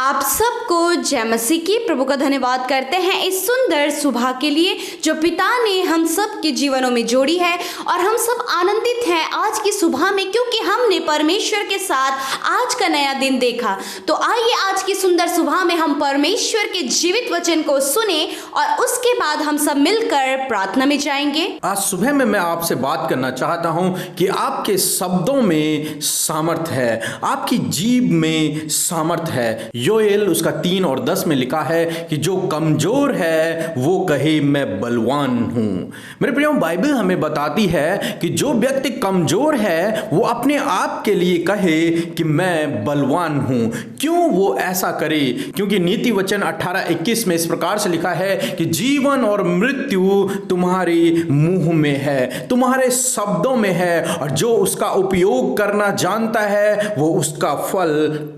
आप सबको जय मसीह की। प्रभु का धन्यवाद करते हैं इस सुंदर सुबह के लिए जो पिता ने हम सब के जीवनों में जोड़ी है, और हम सब आनंदित हैं आज की सुबह में क्योंकि हमने परमेश्वर के साथ आज का नया दिन देखा। तो आइए आज की सुंदर सुबह में हम परमेश्वर के जीवित वचन को सुने और उसके बाद हम सब मिलकर प्रार्थना में जाएंगे। आज सुबह में मैं आपसे बात करना चाहता हूं कि आपके शब्दों में सामर्थ है, आपकी जीभ में सामर्थ है। योएल उसका 3 और 10 में लिखा है कि जो कमजोर है वो कहे मैं बलवान हूं। मेरे प्रियो, बाइबल हमें बताती है कि जो व्यक्ति कमजोर है वो अपने आप के लिए कहे कि मैं बलवान हूं। क्यों वो ऐसा करे? क्योंकि नीति वचन 18:21 में इस प्रकार से लिखा है कि जीवन और मृत्यु तुम्हारे मुंह में है, तुम्हारे शब्दों में है, और जो उसका उपयोग करना जानता है वो उसका फल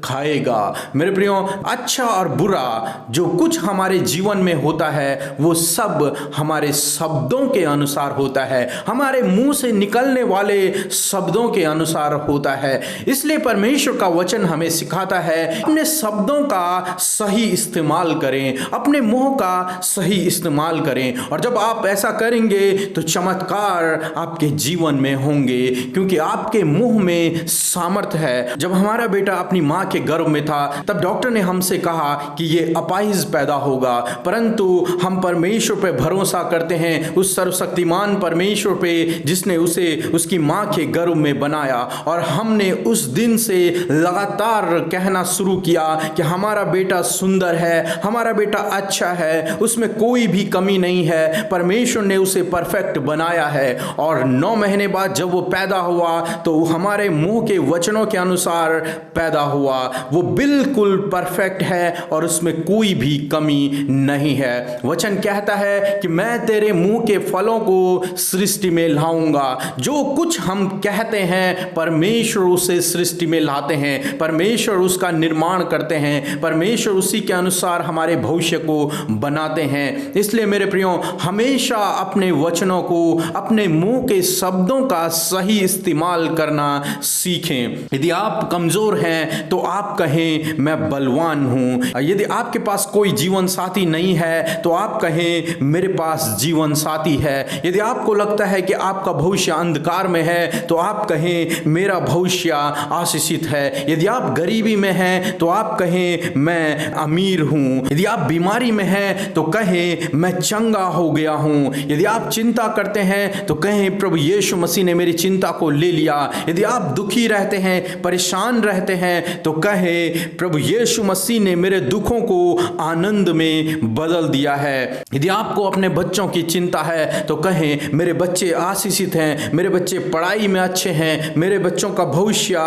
खाएगा। मेरे प्रियो, अच्छा और बुरा जो कुछ हमारे जीवन में होता है वो सब हमारे शब्दों के अनुसार होता है, हमारे मुंह से निकलने वाले शब्दों के अनुसार होता है। इसलिए परमेश्वर का वचन हमें सिखाता है अपने शब्दों का सही इस्तेमाल करें, अपने मुंह का सही इस्तेमाल करें, और जब आप ऐसा करेंगे तो चमत्कार आपके जीवन में होंगे, क्योंकि आपके मुंह में सामर्थ है। जब हमारा बेटा अपनी मां के गर्भ में था तब डॉक्टर ने हमसे कहा कि ये अपाहिज पैदा होगा, परंतु हम परमेश्वर पे भरोसा करते हैं, उस सर्वशक्तिमान परमेश्वर पे जिसने उसे उसकी मां के गर्भ में बनाया। और हमने उस दिन से लगातार कहना शुरू किया कि हमारा बेटा सुंदर है, हमारा बेटा अच्छा है, उसमें कोई भी कमी नहीं है, परमेश्वर ने उसे परफेक्ट बनाया है। और 9 महीने बाद जब वो पैदा हुआ तो हमारे मुंह के वचनों के अनुसार पैदा हुआ, वो बिल्कुल परफेक्ट है और उसमें कोई भी कमी नहीं है। वचन कहता है कि मैं तेरे मुंह के फलों को सृष्टि में लाऊंगा। जो कुछ हम कहते हैं परमेश्वर उसे सृष्टि में लाते हैं, परमेश्वर उसका निर्माण करते हैं, परमेश्वर उसी के अनुसार हमारे भविष्य को बनाते हैं। इसलिए मेरे प्रियो, हमेशा अपने वचनों को, अपने मुंह के शब्दों का सही इस्तेमाल करना सीखें। यदि आप कमजोर हैं तो आप कहें मैं बलवान हूं। यदि आपके पास कोई जीवन साथी नहीं है तो आप कहें मेरे पास जीवन साथी है। यदि आपको लगता है कि आपका भविष्य अंधकार में है तो आप कहें मेरा भविष्य आशीषित है। यदि आप गरीबी में हैं तो आप कहें मैं अमीर हूं। यदि आप बीमारी में हैं तो कहें मैं चंगा हो गया हूं। यदि आप चिंता करते हैं तो कहें प्रभु यीशु मसीह ने मेरी चिंता को ले लिया। यदि आप दुखी रहते हैं, परेशान रहते हैं तो कहें प्रभु यीशु मसीह ने मेरे दुखों को आनंद में बदल दिया है। यदि आपको अपने बच्चों की चिंता है तो कहें मेरे बच्चे आशीषित हैं, मेरे बच्चे पढ़ाई में अच्छे हैं, मेरे बच्चों का भविष्य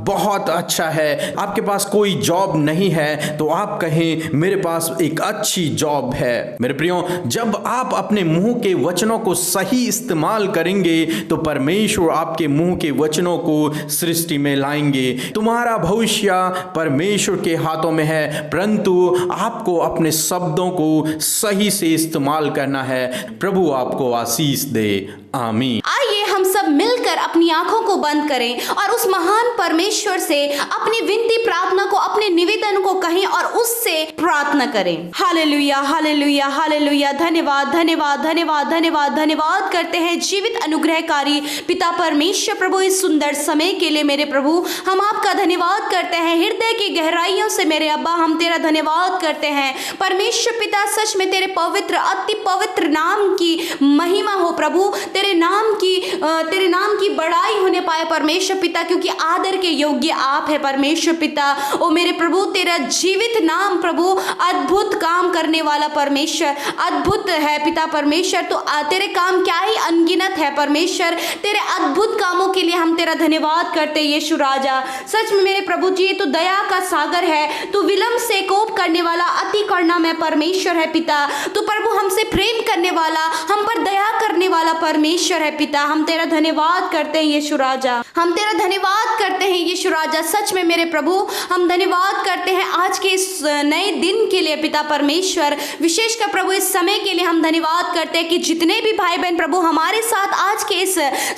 बहुत अच्छा है। आपके पास कोई जॉब नहीं है तो आप कहें मेरे पास एक अच्छी जॉब है। मेरे प्रियो, जब आप अपने मुंह के वचनों को सही इस्तेमाल करेंगे तो परमेश्वर आपके मुंह के वचनों को सृष्टि में लाएंगे। तुम्हारा भविष्य परमेश्वर के हाथों में है, परंतु आपको अपने शब्दों को सही से इस्तेमाल करना है। प्रभु आपको आशीष दे। आमीन। आइए हम सब मिलकर अपनी आंखों को बंद करें और उस महान परमेश्वर से अपनी विनती प्रार्थना को, अपने निवेदन को कहें और उससे प्रार्थना करें। Hallelujah, hallelujah, hallelujah. धन्यवाद, धन्यवाद, धन्यवाद, धन्यवाद, धन्यवाद करते हैं जीवित अनुग्रहकारी पिता परमेश्वर प्रभु इस सुंदर समय के लिए। मेरे प्रभु, हम आपका धन्यवाद करते हैं हृदय की गहराइयों से। मेरे अब्बा, हम तेरा धन्यवाद करते हैं परमेश्वर पिता। सच में तेरे पवित्र, अति पवित्र नाम की महिमा हो प्रभु। तेरे नाम की बड़ाई होने पाए परमेश्वर पिता, क्योंकि आदर के योग्य आप है परमेश्वर पिता। ओ मेरे प्रभु, तेरा जीवित नाम प्रभु अद्भुत काम करने वाला परमेश्वर, अद्भुत है पिता परमेश्वर। तो तेरे काम क्या ही अनगिनत है परमेश्वर। तेरे अद्भुत कामों के लिए हम तेरा धन्यवाद करते यीशु राजा। सच में मेरे प्रभु जी, तू दया का सागर है, तू विलंब से कोप करने वाला, अति करुणामय परमेश्वर है पिता। तू प्रभु हमसे प्रेम करने वाला, हम पर दया करने वाला परमेश्वर है पिता। हम तेरा धन्यवाद करते हैं यीशु राजा, हम तेरा धन्यवाद करते हैं यीशु राजा। सच में मेरे प्रभु हम धन्यवाद करते हैं आज के इस नए दिन के लिए पिता परमेश्वर, विशेषकर प्रभु इस समय के लिए हम धन्यवाद करते हैं कि जितने भी भाई बहन प्रभु हमारे साथ आज के इस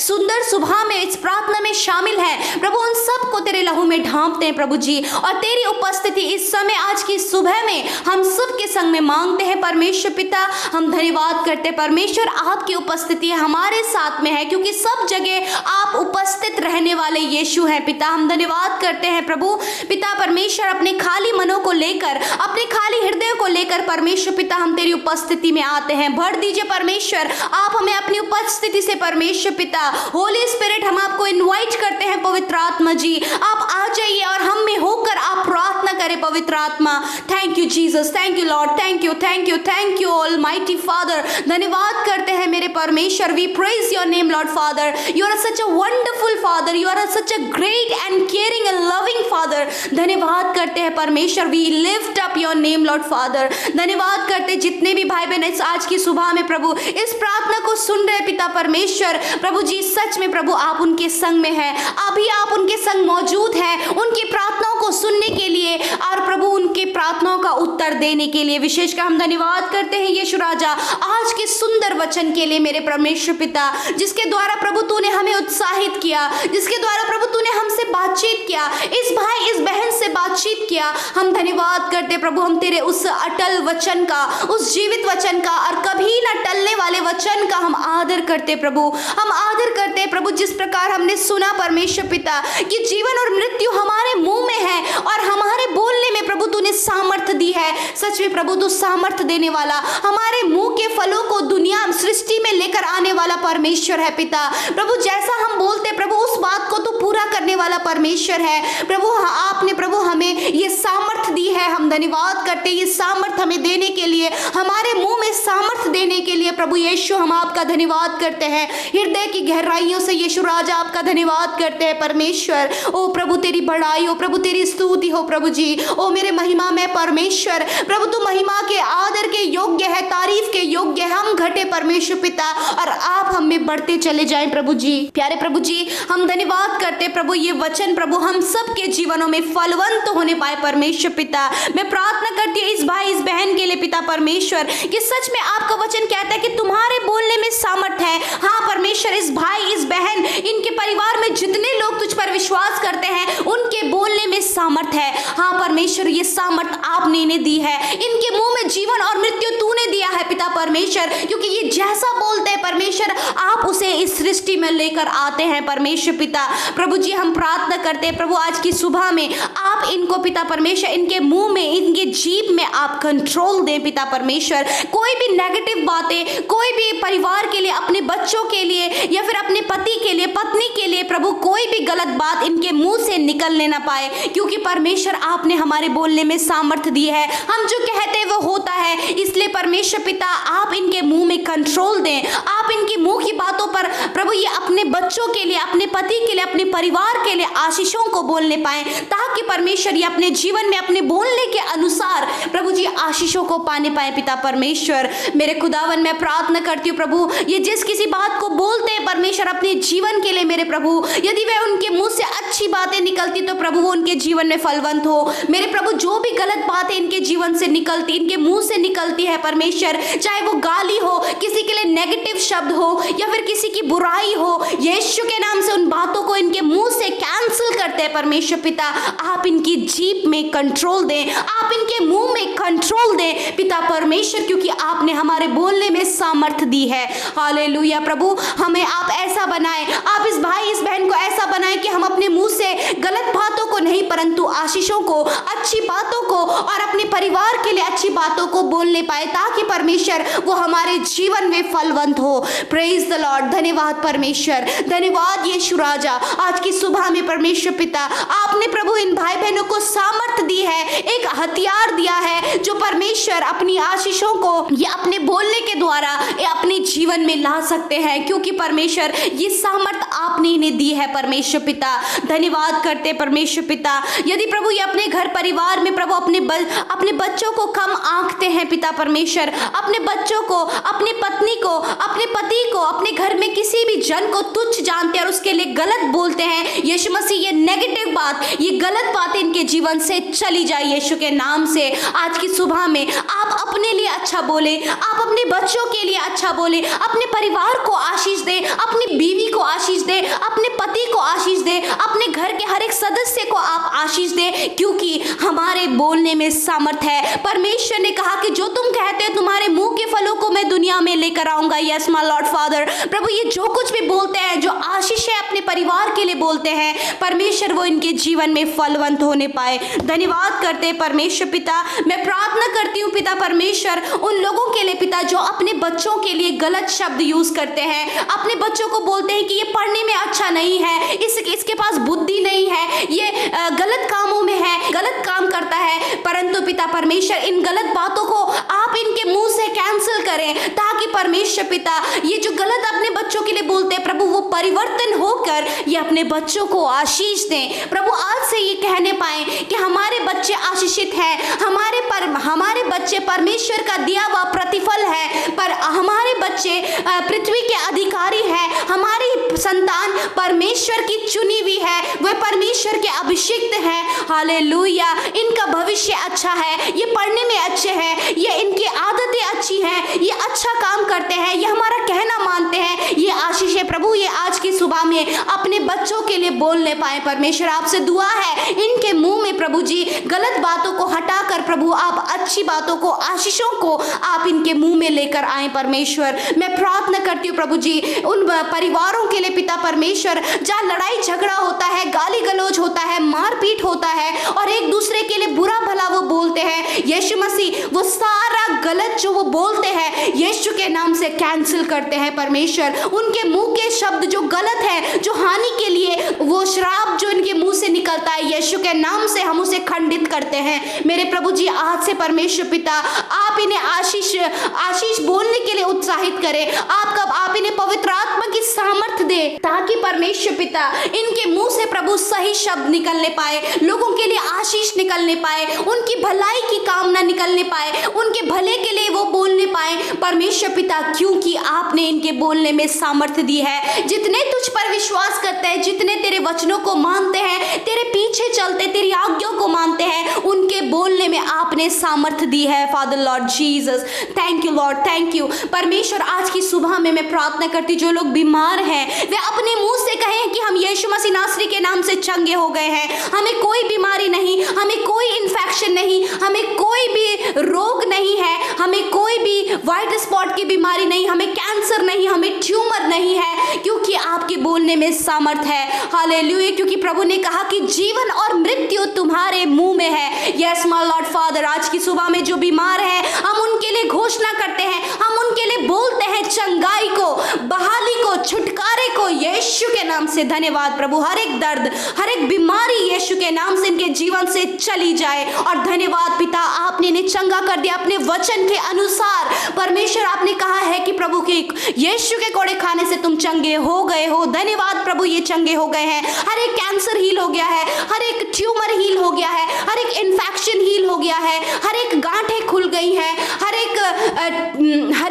सुंदर सुबह में इस प्रार्थना में शामिल हैं प्रभु, उन सबको तेरे लहू में ढांपते हैं प्रभु जी, और तेरी उपस्थिति इस समय आज की सुबह में हम सबके संग में मांगते हैं परमेश्वर पिता। हम धन्यवाद करते हैं परमेश्वर, आपकी उपस्थिति हमारे साथ में है क्योंकि सब जगह आप उपस्थित रहने वाले यीशु हैं पिता। हम धन्यवाद करते हैं प्रभु पिता परमेश्वर, अपने खाली मनों को लेकर, अपने खाली हृदय को लेकर परमेश्वर पिता हम तेरी उपस्थिति में आते हैं। भर दीजिए परमेश्वर आप हमें अपनी उपस्थिति से परमेश्वर पिता। होली स्पिरिट हम आपको इनवाइट करते हैं पवित्र आत्मा जी, आप आ जाइए और हम में होकर आप प्रार्थना करें पवित्र आत्मा। Thank you Jesus, thank you lord, thank you thank you thank you almighty father. धन्यवाद करते हैं मेरे परमेश्वर, we praise your name lord father, you are such a wonderful father, you are such a great and caring and loving father. धन्यवाद करते हैं परमेश्वर, we lift up your name lord father. धन्यवाद करते जितने भी भाई बहन इस आज की सुबह में प्रभु इस प्रार्थना को सुन रहे पिता परमेश्वर प्रभु जी, सच में प्रभु आप उनके संग में हैं, अभी आप उनके संग मौजूद हैं उनकी प्रार्थनाओं को सुनने के लिए और प्रभु उनके प्रार्थनाओं का उत्तर देने के लिए। विशेषकर हम धन्यवाद करते हैं यीशु राजा आज के सुंदर वचन के लिए मेरे परमेश्वर पिता, जिसके द्वारा प्रभु तूने हमें उत्साहित किया, जिसके द्वारा प्रभु तूने हमसे बातचीत किया, इस भाई इस बहन से बातचीत किया। हम धन्यवाद करते प्रभु, हम तेरे उस अटल वचन का, उस जीवित वचन का और कभी न टलने वाले वचन का हम आदर करते प्रभु, हम आदर करते प्रभु। जिस प्रकार हमने सुना परमेश्वर पिता कि जीवन और मृत्यु हमारे मुंह में है और हमारे बोलने में प्रभु तूने सामर्थ दी है। सच में प्रभु तू सामर्थ देने वाला, हमारे मुंह के फलों को दुनिया सृष्टि में लेकर आने वाला परमेश्वर है पिता। प्रभु जैसा हम बोलते प्रभु उस बात को तू पूरा करने वाला परमेश्वर है प्रभु। आपने प्रभु हमें ये सामर्थ दी है, हम धन्यवाद करते ये सामर्थ हमें देने के लिए, हमारे मुंह में सामर्थ देने के लिए प्रभु यीशु हम आपका धन्यवाद करते हैं। हृदय की गहराइयों से यीशु राजा आपका धन्यवाद करते हैं परमेश्वर। ओ प्रभु तेरी बड़ाई हो प्रभु, तेरी स्तुति हो प्रभु जी। ओ मेरे महिमा में परमेश्वर प्रभु तू महिमा के आदर के योग्य है, तारीफ के योग्य है। हम घटे परमेश्वर पिता और आप हम में बढ़ते चले जाएं प्रभु जी। प्यारे प्रभु जी हम धन्यवाद करते प्रभु ये वचन प्रभु हम सबके जीवनों में फलवंत होने पाए परमेश्वर पिता। मैं प्रार्थना करती हूँ इस भाई इस बहन के लिए पिता परमेश्वर कि सच में आपका वचन कहता है कि तुम्हारे बोलने में सामर्थ है। हाँ परमेश्वर इस भाई इस बहन इनके परिवार में जितने लोग तुझ पर विश्वास करते हैं उनके बोलने में सामर्थ है। हाँ परमेश्वर ये सामर्थ आपने इन्हें दी है, इनके मुंह में जीवन और मृत्यु तूने दिया है पिता परमेश्वर, क्योंकि ये जैसा बोलते हैं परमेश्वर आप उसे इस सृष्टि में लेकर आते हैं परमेश्वर पिता। प्रभु जी हम प्रार्थना करते हैं प्रभु आज की सुबह में आप इनको पिता परमेश्वर इनके मुंह में इनके जीभ में आप कंट्रोल दें पिता परमेश्वर। कोई भी नेगेटिव बातें, कोई भी परिवार के लिए, अपने बच्चों के लिए या फिर अपने पति के लिए, पत्नी के लिए प्रभु कोई भी गलत बात इनके मुंह से निकलने ना पाए, क्योंकि परमेश्वर आपने हमारे बोलने में सामर्थ दी है। हम जो कहते हैं वो होता है, इसलिए परमेश्वर पिता आप इनके मुंह में कंट्रोल दें। आप इनकी मुंह की बातों पर प्रभु ये अपने बच्चों के लिए, अपने पति के लिए, अपने परिवार के लिए आशीषों को बोलने पाए, ताकि परमेश्वर ये अपने जीवन में अपने बोलने के अनुसार प्रभु जी आशीषों को पाने पाए पिता परमेश्वर। मेरे खुदावन मैं प्रार्थना करती हूँ प्रभु ये जिस किसी बात को बोलते हैं परमेश्वर अपने जीवन के लिए मेरे प्रभु, यदि वह उनके मुंह से अच्छी बातें निकलती तो प्रभु वो उनके जीवन में फलवंत हो। मेरे प्रभु जो भी गलत बातें इनके जीवन से निकलती, इनके मुंह से निकलती है परमेश्वर, चाहे वो गाली हो, किसी के लिए नेगेटिव शब्द हो या फिर किसी की बुराई हो, यीशु के नाम से उन बातों को इनके मुंह से कैंसिल करते हैं परमेश्वर पिता। आप इनकी जीभ में कंट्रोल दें, आप इनके मुंह में कंट्रोल दें पिता परमेश्वर, क्योंकि आपने हमारे बोलने में सामर्थ दी है। हालेलुया प्रभु हमें आप ऐसा बनाए, आप इस भाई इस बहन को ऐसा बनाए कि हम अपने मुंह से गलत बातों को नहीं परंतु आशीषों को, अच्छी बातों को और अपने परिवार के लिए अच्छी बातों को बोलने पाए, ताकि परमेश्वर वो हमारे जीवन में फलवंत हो। Praise the Lord. धन्यवाद परमेश्वर, धन्यवाद यीशु राजा। आज की सुबह में परमेश्वर पिता आपने प्रभु इन भाई बहनों को सामर्थ दी है, एक हथियार दिया है जो परमेश्वर अपनी आशीषों को या अपने बोलने के द्वारा अपने जीवन में ला सकते हैं, क्योंकि परमेश्वर ये सामर्थ आपने इन्हें दी है परमेश्वर पिता। धन्यवाद करते परमेश्वर पिता। यदि प्रभु ये अपने घर परिवार में प्रभु अपने बच्चों को कम आंकते हैं पिता परमेश्वर, अपने बच्चों को, अपनी पत्नी को, अपने पति को, अपने घर में किसी भी जन को तुच्छ जानते हैं और उसके लिए गलत बोलते हैं। यीशु मसीह ये नेगेटिव बात, ये गलत बातें इनके जीवन से चली जाए यीशु के नाम से। आज की सुबह में आप अपने लिए अच्छा बोले, आप अपने बच्चों के लिए अच्छा बोले, अपने परिवार को आशीष दे, अपनी बीवी को आशीष दे, अपने पति को आशीष दे, अपने घर के हर एक सदस्य को आप आशीष दे, क्योंकि हमारे बोलने में सामर्थ्य है। परमेश्वर ने कहा कि जो तुम कहते हो तुम्हारे मुंह के फलों को मैं दुनिया में लेकर आऊंगा। यस माय लॉर्ड फादर, प्रभु ये जो कुछ भी बोलते हैं, जो आशीष है अपने परिवार के लिए बोलते हैं, परमेश्वर वो इनके जीवन में फलवंत होने पाए। धन्यवाद करते हैं परमेश्वर पिता। मैं प्रार्थना करती हूँ पिता परमेश्वर उन लोगों के लिए पिता जो अपने बच्चों के लिए गलत शब्द यूज करते हैं, अपने बच्चों को बोलते हैं कि ये पढ़ने में अच्छा नहीं है, इसके पास बुद्धि नहीं है, ये गलत कामों में है, गलत काम करता है। परंतु पिता परमेश्वर इन गलत बातों को आप इनके मुंह से कैंसिल करें, ताकि परमेश्वर पिता ये जो गलत अपने बच्चों के लिए बोलते हैं प्रभु वो परिवर्तन होकर ये अपने बच्चों को आशीष दें। प्रभु आज से ये कहने पाए कि हमारे बच्चे आशीषित हैं, हमारे बच्चे परमेश्वर का दिया हुआ प्रतिफल है, पर हमारे बच्चे पृथ्वी के अधिकारी हैं, हमारी संतान परमेश्वर की चुनी हुई है, वे परमेश्वर के अभिषिक्त हैं। हालेलुया, इनका भविष्य अच्छा है, ये पढ़ने में अच्छे हैं, ये इनकी आदतें अच्छी हैं, ये अच्छा काम करते हैं, ये हमारा कहना मानते हैं, ये आशीष है। प्रभु ये आज की सुबह में अपने बच्चों के लिए बोलने पाए। परमेश्वर आपसे दुआ है इनके मुंह में प्रभु जी गलत बातों को हटाकर प्रभु आप अच्छी बातों को, आशीषों को आप इनके मुंह में लेकर आए। परमेश्वर मैं प्रार्थना करती हूँ प्रभु जी उन परिवारों के लिए पिता परमेश्वर जहाँ लड़ाई झगड़ा होता है, गाली गलौज होता है, मारपीट होता है और एक दूसरे के लिए बुरा भला वो बोलते हैं, यीशु मसीह वो सारा गलत जो वो बोलते हैं यीशु के नाम से कैंसिल करते हैं। परमेश्वर उनके मुंह के शब्द जो गलत है, जो हानि के लिए, वो श्राप जो इनके मुंह से निकलता है यीशु के नाम से हम उसे खंडित करते हैं। मेरे प्रभु जी आज से परमेश्वर पिता आप इन्हें आशीष बोलने के लिए उत्साहित करें, आप इन्हें पवित्र आत्मा की सामर्थ्य दे, ताकि परमेश्वर पिता इनके मुंह से प्रभु सही शब्द निकलने पाए, लोगों के लिए आशीष निकलने पाए, उनकी भलाई की कामना निकलने पाए, उनके भले के लिए वो बोलने पाए परमेश्वर पिता, क्योंकि आपने इनके बोलने में सामर्थ्य दी है। जितने तुझ पर विश्वास करते हैं, जितने तेरे वचनों को मानते हैं, तेरे पीछे चलते, तेरी आज्ञाओं को मानते हैं, उनके बोलने में आपने सामर्थ्य दी है। Father Lord Jesus, thank you lord, thank you परमेश्वर। आज की सुबह में मैं प्रार्थना करती जो लोग बीमार हैं वे अपने मुंह से कहें कि हम यीशु मसीह नासरी के नाम से चंगे हो गए हैं, हमें कोई बीमारी नहीं, हमें कोई इन्फेक्शन नहीं, हमें कोई भी रोग नहीं है, हमें कोई भी व्हाइट स्पॉट की बीमारी नहीं, हमें कैंसर नहीं, हमें ट्यूमर नहीं है, क्योंकि आपके बोलने में सामर्थ्य है। हालेलुया, क्योंकि प्रभु ने कहा कि जीवन और मृत्यु तुम्हारे मुंह में है। यस माय लॉर्ड फादर, आज की सुबह में जो बीमार है हम उनके लिए घोषणा करते हैं, हम उनके लिए बोलते हैं चंगाई को, बहाली को, छुटकारे को यीशु के नाम से। धन्यवाद प्रभु, हर एक दर्द, हर एक बीमारी यीशु के नाम से इनके जीवन से चली जाए। और धन्यवाद पिता आपने इन्हें चंगा कर दिया अपने वचन के अनुसार। परमेश्वर आपने कहा है कि प्रभु के यीशु के कोड़े खाने से तुम चंगे हो गए हो। धन्यवाद प्रभु, ये चंगे हो गए हैं, हर एक कैंसर हील हो गया है, हर एक ट्यूमर हील हो गया है, हर एक इन्फेक्शन हील हो गया है, हर एक गांठें खुल गई हैं, हर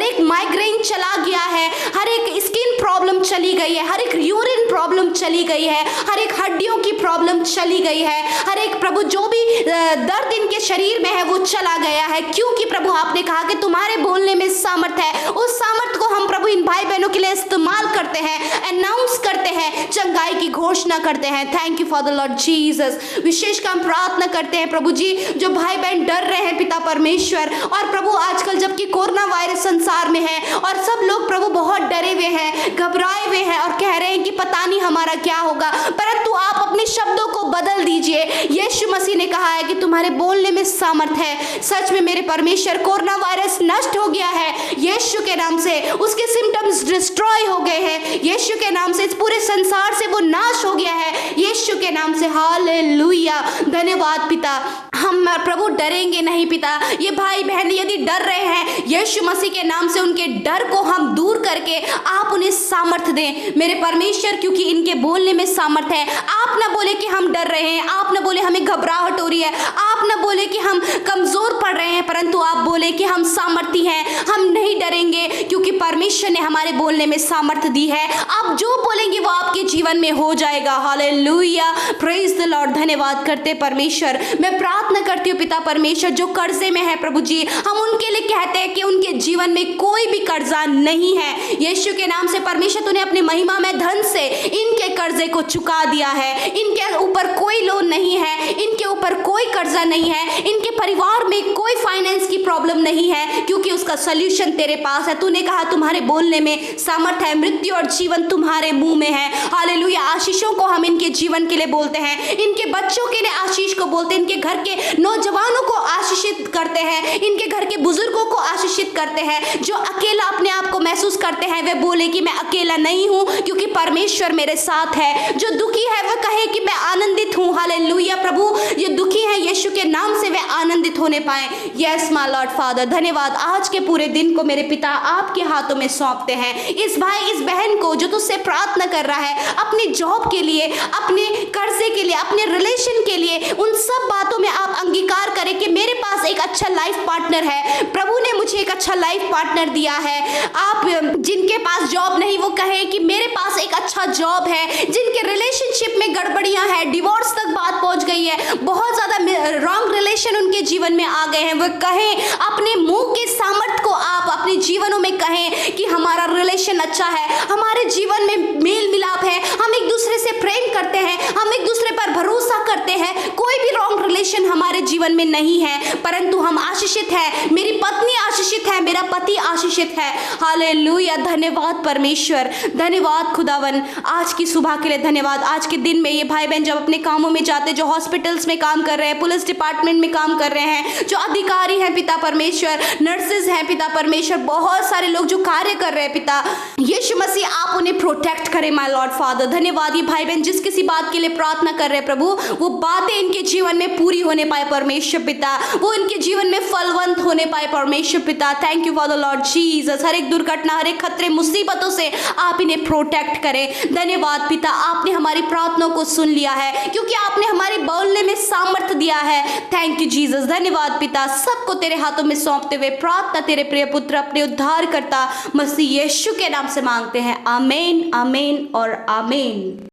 एक माइग्रेन चला गया है, हर एक स्किन प्रॉब्लम चली गई है, हर एक यूरिन प्रॉब्लम चली गई है, हर एक हड्डियों की प्रॉब्लम चली गई है, हर एक प्रभु जो भी दर्द इनके शरीर में है वो चला गया है, क्योंकि प्रभु आपने कहा कि तुम्हारे बोलने में सामर्थ है। उस सामर्थ को हम प्रभु इन भाई बहनों के लिए इस्तेमाल करते हैं, अनाउंस करते हैं, चंगाई की घोषणा करते हैं। Thank you for the Lord Jesus. विशेष काम प्रार्थना करते हैं प्रभु जी जो भाई बहन डर रहे हैं पिता परमेश्वर, और प्रभु आजकल जबकि कोरोना वायरस संसार में है और सब लोग प्रभु बहुत डरे हुए हैं, घबराए हुए हैं और कह रहे हैं कि पता नहीं हमारा क्या होगा, परंतु आप अपने शब्दों को बदल दीजिए। यीशु मसीह ने कहा है कि तुम्हारे बोलने में सामर्थ है। सच में मेरे परमेश्वर कोरोना वायरस नष्ट हो गया है यीशु के नाम से, उसके सिम्टम्स डिस्ट्रॉय हो गए हैं यीशु के नाम से, इस पूरे संसार से वो नाश हो गया है यीशु के नाम से। हालेलुया, धन्यवाद पिता, हम प्रभु डरेंगे नहीं पिता। ये भाई बहन यदि डर रहे हैं, यीशु मसीह के नाम से उनके डर को हम दूर करके आप उन्हें सामर्थ दें मेरे परमेश्वर, क्योंकि इनके बोलने में सामर्थ है। आप ना बोले कि हम डर रहे हैं, आप ना बोले हमें घबराहट हो रही है, आप ना बोले कि हम कमजोर पड़ रहे हैं, परंतु आप बोले कि हम सामर्थी हैं, हम नहीं डरेंगे क्योंकि परमेश्वर ने हमारे बोलने में सामर्थ दी है। आप जो बोलेंगे वो आपके जीवन में हो जाएगा। Hallelujah, praise the Lord. धन्यवाद करते परमेश्वर। मैं प्रार्थना करती हूँ पिता परमेश्वर, जो कर्जे में है प्रभु जी, हम उनके लिए कहते हैं कि उनके जीवन में कोई भी कर्जा नहीं है। यीशु के नाम से परमेश्वर तूने अपनी महिमा में धन से इनके कर्जे को चुका दिया है। इनके ऊपर कोई लोन नहीं है, इनके ऊपर कोई कर्जा नहीं है, इनके परिवार में कोई फाइनेंस की प्रॉब्लम नहीं है, क्योंकि उसका सॉल्यूशन तेरे पास है। तूने कहा तुम्हारे बोलने में सामर्थ है, मृत्यु और जीवन तुम्हारे मुंह में है। हालेलुया। आशीषों को हम इनके जीवन के लिए बोलते हैं, इनके बच्चों के लिए आशीष को बोलते हैं, इनके घर के नौजवानों को आशीषित करते हैं, इनके घर के बुजुर्गों को आशीषित करते हैं। जो अकेला अपने आप को महसूस करते हैं वे बोले कि मैं अकेला नहीं हूं क्योंकि परमेश्वर मेरे साथ है। जो दुखी है वह कहे कि मैं आनंदित हूं। हालेलुया प्रभु, ये दुखी है यीशु के नाम से वे आनंदित होने पाए। यस माय लॉर्ड फादर, धन्यवाद। आज के पूरे दिन को मेरे पिता आपके हाथों में सौंपते हैं। इस भाई इस बहन को जो तुझसे प्रार्थना कर रहा है अपनी जॉब के लिए, अपने कर्जे के लिए, अपने रिलेशन के लिए, उन सब बातों में आप अंगीकार करें कि मेरे पास एक अच्छा लाइफ पार्टनर है। प्रभु ने मुझे एक अच्छा लाइफ पार्टनर दिया है। आप जिनके पास जॉब नहीं वो कहे कि मेरे पास एक अच्छा जॉब है। जिनके रिलेशनशिप में गड़बड़ियां हैं, डिवोर्स तक बात पहुंच गई है, बहुत ज्यादा रॉन्ग रिलेशन उनके जीवन में आ गए हैं, वो कहें अपने मुंह के सामर्थ को आप अपने जीवनों में कहें कि हमारा रिलेशन अच्छा है, हमारे जीवन में मेल मिलाप है, हम एक दूसरे से प्रेम करते हैं, हम एक दूसरे पर भरोसा करते हैं, कोई भी रॉन्ग रिलेशन हमारे जीवन में नहीं है, परंतु हम आशीषित हैं। मेरी पत्नी आशीषित है, मेरा पति आशीषित है। हालेलुया, धन्यवाद परमेश्वर, धन्यवाद खुदावन। आज की सुबह के लिए धन्यवाद। आज के दिन में ये भाई बहन जब अपने कामों में जाते, जो हॉस्पिटल्स में काम कर रहे हैं, पुलिस डिपार्टमेंट में काम कर रहे हैं, जो अधिकारी हैं पिता परमेश्वर, नर्सेज हैं पिता परमेश्वर, बहुत सारे लोग जो कार्य कर रहे हैं पिता यीशु मसीह, आप उन्हें प्रोटेक्ट करें माय लॉर्ड फादर। धन्यवाद। ये भाई बहन जिस किसी बात के लिए प्रार्थना कर रहे हैं प्रभु, वो बातें इनके जीवन में पूरी होने पाए परमेश्वर पिता, वो इनके जीवन में फलवंत होने पाए परमेश्वर पिता। Thank you for the Lord Jesus. हर एक दुर्घटना, हर एक खतरे, मुसीबतों से आप इन्हें प्रोटेक्ट करें। धन्यवाद पिता, आपने हमारी प्रार्थनाओं को सुन लिया है, क्योंकि आपने हमारे बोलने में सामर्थ दिया है। Thank you Jesus. धन्यवाद पिता। सबको तेरे हाथों में सौंपते हुए प्रार्थना तेरे प्रिय पुत्र अपने उद्धारकर्ता मसीह यीशु के नाम से मांगते हैं। आमीन, आमीन और आमीन।